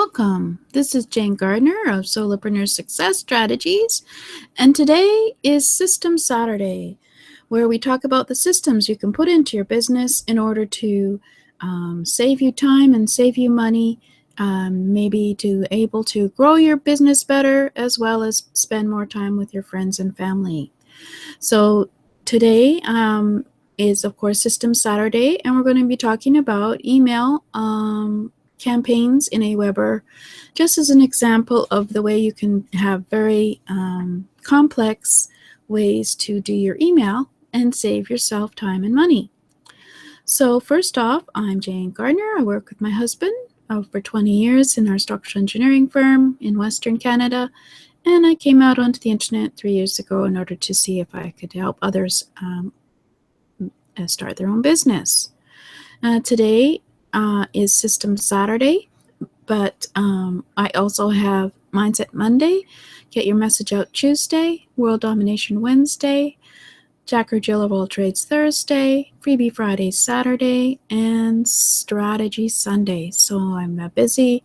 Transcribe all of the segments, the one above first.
welcome. This is Jane Gardner of Solopreneur Success Strategies, and today is System Saturday, where we talk about the systems you can put into your business in order to save you time and save you money, maybe to able to grow your business better, as well as spend more time with your friends and family. So today is, of course, System Saturday, and we're going to be talking about email campaigns in Aweber, just as an example of the way you can have very complex ways to do your email and save yourself time and money. So first off, I'm Jane Gardner. I work with my husband for 20 years in our structural engineering firm in Western Canada, and I came out onto the internet 3 years ago in order to see if I could help others start their own business. Today is System Saturday, but I also have Mindset Monday, Get Your Message Out Tuesday, World Domination Wednesday, Jack or Jill of All Trades Thursday, Freebie Friday Saturday, and Strategy Sunday. So I'm a busy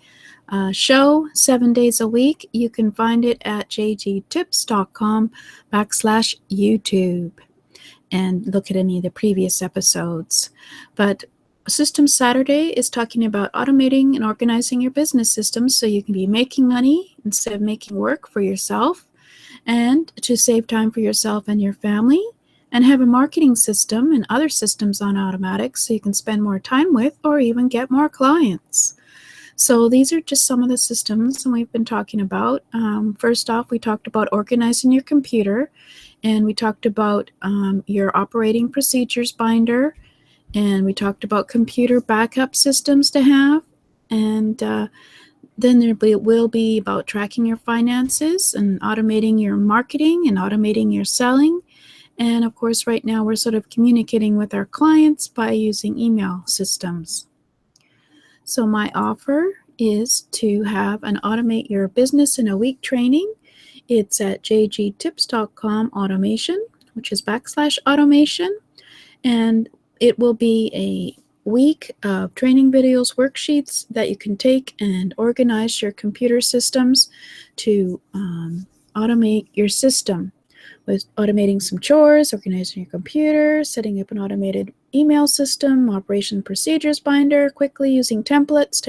show 7 days a week. You can find it at jgtips.com/YouTube and look at any of the previous episodes. But System Saturday is talking about automating and organizing your business systems so you can be making money instead of making work for yourself, and to save time for yourself and your family, and have a marketing system and other systems on automatic so you can spend more time with or even get more clients. So these are just some of the systems that we've been talking about. First off, we talked about organizing your computer, and we talked about your operating procedures binder, and we talked about computer backup systems to have, and then there will be about tracking your finances and automating your marketing and automating your selling. And of course, right now we're sort of communicating with our clients by using email systems. So my offer is to have an Automate Your Business in a Week training. It's at jgtips.com automation, which is / automation. And it will be a week of training videos, worksheets that you can take and organize your computer systems to automate your system, with automating some chores, organizing your computer, setting up an automated email system, operation procedures binder, quickly using templates,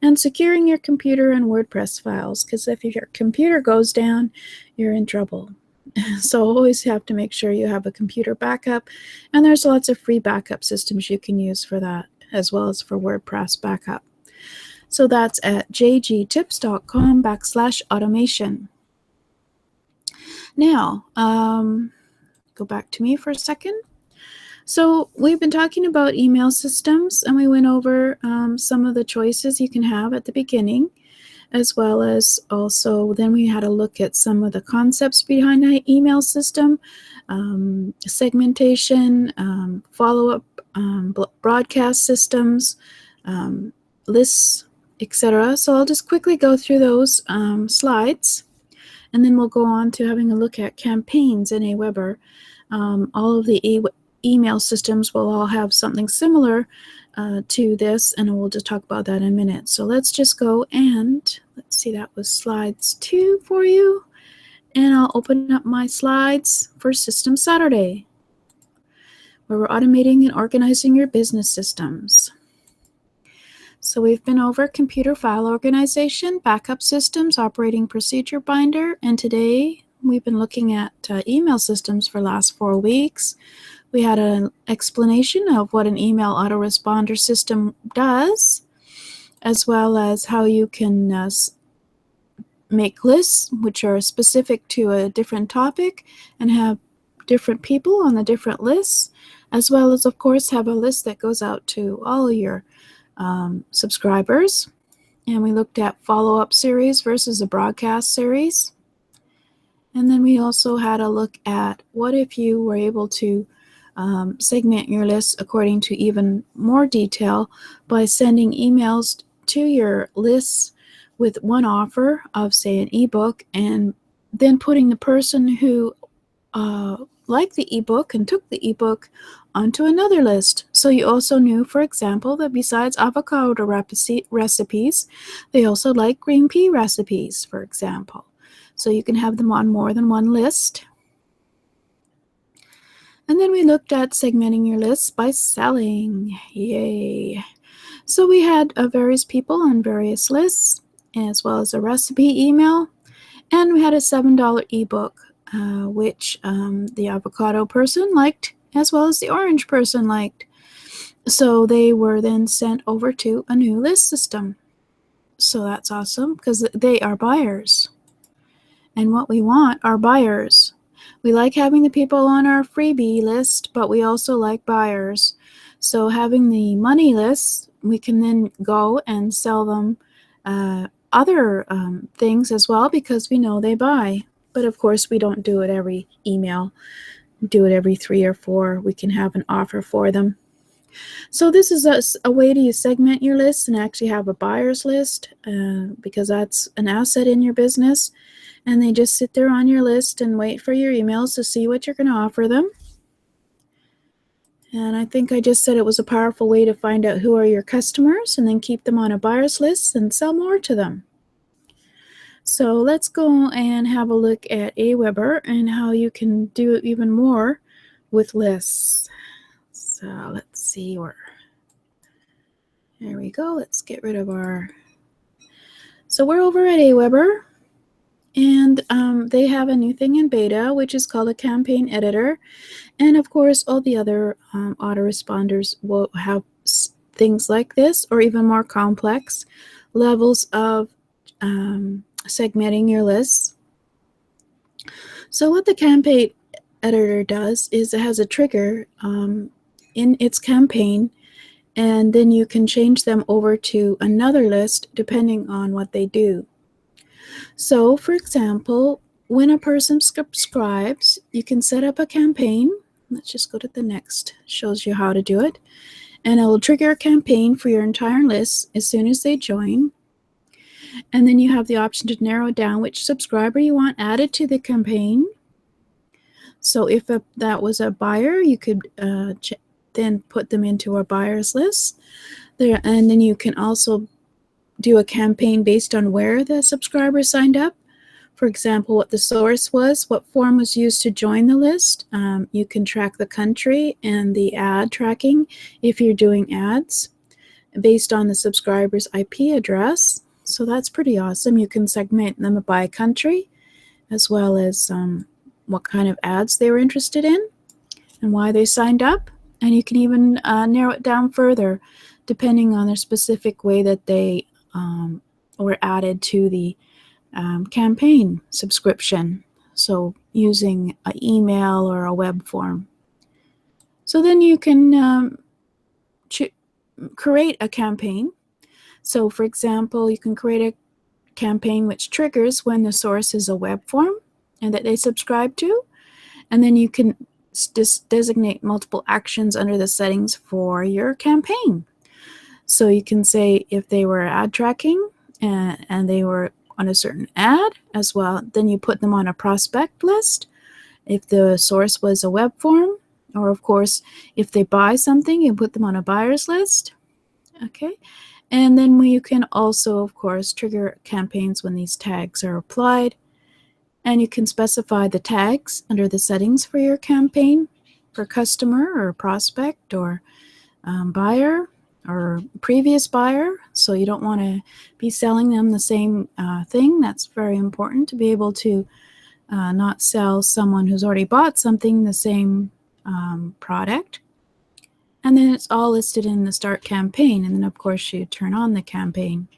and securing your computer and WordPress files, because if your computer goes down, you're in trouble. So always have to make sure you have a computer backup, and there's lots of free backup systems you can use for that, as well as for WordPress backup. So that's at jgtips.com / automation. Now, go back to me for a second. So we've been talking about email systems, and we went over some of the choices you can have at the beginning, as well as also then we had a look at some of the concepts behind an email system, segmentation, follow-up, broadcast systems, lists, etc. So I'll just quickly go through those slides, and then we'll go on to having a look at campaigns in Aweber. All of the email systems will all have something similar to this, and we'll just talk about that in a minute. So let's just go and let's see, that was slides 2 for you, and I'll open up my slides for System Saturday, where we're automating and organizing your business systems. So we've been over computer file organization, backup systems, operating procedure binder, and today we've been looking at email systems for the last 4 weeks. We had an explanation of what an email autoresponder system does, as well as how you can make lists which are specific to a different topic and have different people on the different lists, as well as, of course, have a list that goes out to all your subscribers. And we looked at follow-up series versus a broadcast series. And then we also had a look at what if you were able to segment your list according to even more detail by sending emails to your lists with one offer of, say, an ebook, and then putting the person who liked the ebook and took the ebook onto another list. So you also knew, for example, that besides avocado recipes, they also like green pea recipes, for example. So you can have them on more than one list. And then we looked at segmenting your lists by selling. Yay! So we had various people on various lists, as well as a recipe email, and we had a $7 ebook, which the avocado person liked, as well as the orange person liked. So they were then sent over to a new list system. So that's awesome because they are buyers. And what we want are buyers. We like having the people on our freebie list, but we also like buyers. So having the money list, we can then go and sell them other things as well because we know they buy. But of course, we don't do it every email. We do it every 3 or 4. We can have an offer for them. So this is a way to segment your list and actually have a buyer's list because that's an asset in your business. And they just sit there on your list and wait for your emails to see what you're going to offer them. And I think I just said it was a powerful way to find out who are your customers and then keep them on a buyer's list and sell more to them. So let's go and have a look at Aweber and how you can do even more with lists. So let's see where. There we go. Let's get rid of our. So we're over at Aweber. And they have a new thing in beta, which is called a campaign editor. And of course, all the other autoresponders will have things like this or even more complex levels of segmenting your lists. So what the campaign editor does is it has a trigger in its campaign, and then you can change them over to another list depending on what they do. So, for example, when a person subscribes, you can set up a campaign. Let's just go to the next. Shows you how to do it. And it will trigger a campaign for your entire list as soon as they join. And then you have the option to narrow down which subscriber you want added to the campaign. So if that was a buyer, you could then put them into a buyer's list. And then you can also do a campaign based on where the subscriber signed up. For example, what the source was, what form was used to join the list. You can track the country and the ad tracking if you're doing ads based on the subscriber's IP address. So that's pretty awesome. You can segment them by country as well as what kind of ads they were interested in and why they signed up. And you can even narrow it down further depending on their specific way that they were added to the campaign subscription. So using an email or a web form. So then you can create a campaign. So for example, you can create a campaign which triggers when the source is a web form and that they subscribe to. And then you can designate multiple actions under the settings for your campaign. So you can say if they were ad tracking and they were on a certain ad as well, then you put them on a prospect list. If the source was a web form, or of course, if they buy something, you put them on a buyer's list. Okay. And then you can also, of course, trigger campaigns when these tags are applied. And you can specify the tags under the settings for your campaign for customer or prospect or buyer or previous buyer. So you don't want to be selling them the same thing. That's very important to be able to not sell someone who's already bought something the same product. And then it's all listed in the start campaign. And then, of course, you turn on the campaign.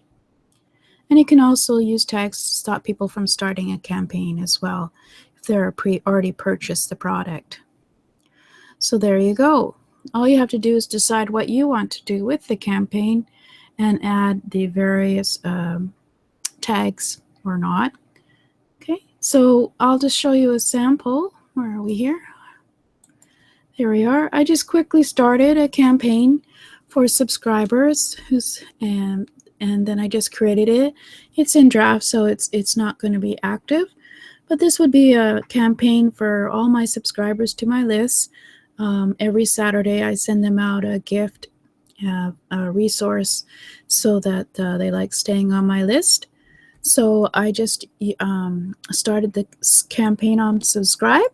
And you can also use tags to stop people from starting a campaign as well if they're already purchased the product. So there you go. All you have to do is decide what you want to do with the campaign and add the various tags or not. Okay, so I'll just show you a sample. Where are we here? There we are. I just quickly started a campaign for subscribers and then I just created it. It's in draft, so it's not going to be active. But this would be a campaign for all my subscribers to my list. Every Saturday I send them out a gift, a resource, so that they like staying on my list. So I just started the campaign on subscribe,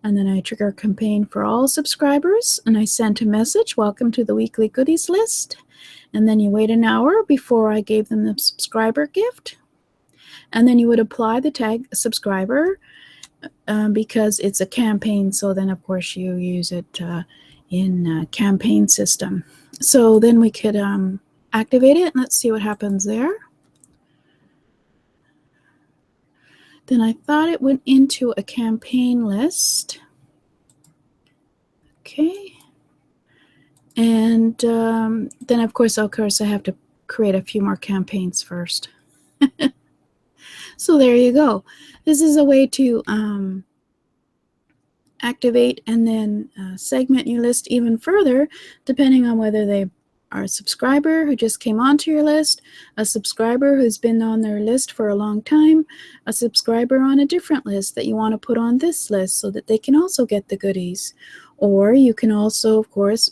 and then I trigger a campaign for all subscribers, and I sent a message, welcome to the weekly goodies list. And then you wait an hour before I gave them the subscriber gift. And then you would apply the tag subscriber because it's a campaign. So then, of course, you use it in campaign system. So then we could activate it. Let's see what happens there. Then I thought it went into a campaign list. Okay. And then, of course, I have to create a few more campaigns first. So there you go. This is a way to activate and then segment your list even further, depending on whether they are a subscriber who just came onto your list, a subscriber who's been on their list for a long time, a subscriber on a different list that you want to put on this list so that they can also get the goodies. Or you can also, of course,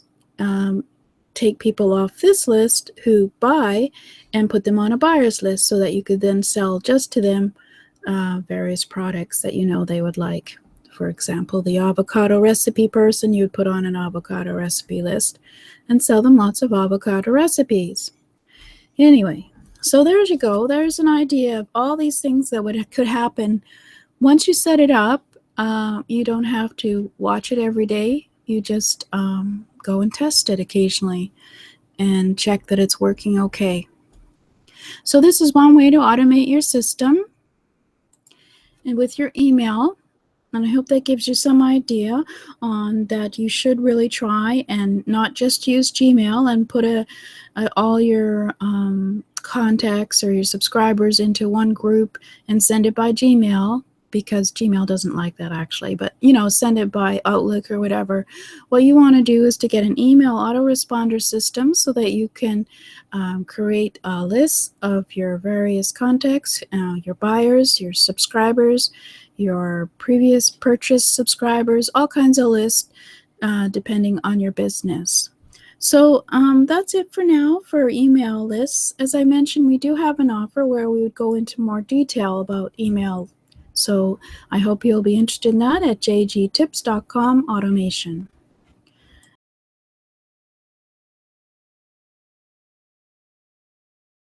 take people off this list who buy and put them on a buyer's list so that you could then sell just to them various products that you know they would like. For example, the avocado recipe person, you'd put on an avocado recipe list and sell them lots of avocado recipes. Anyway, so there you go. There's an idea of all these things that could happen. Once you set it up, you don't have to watch it every day. You just go and test it occasionally and check that it's working okay. So this is one way to automate your system and with your email. And I hope that gives you some idea on that you should really try and not just use Gmail and put all your contacts or your subscribers into one group and send it by Gmail, because Gmail doesn't like that actually, but send it by Outlook or whatever. What you want to do is to get an email autoresponder system so that you can create a list of your various contacts, your buyers, your subscribers, your previous purchase subscribers, all kinds of lists depending on your business. So that's it for now for email lists. As I mentioned, we do have an offer where we would go into more detail about email. So I hope you'll be interested in that at jgtips.com automation.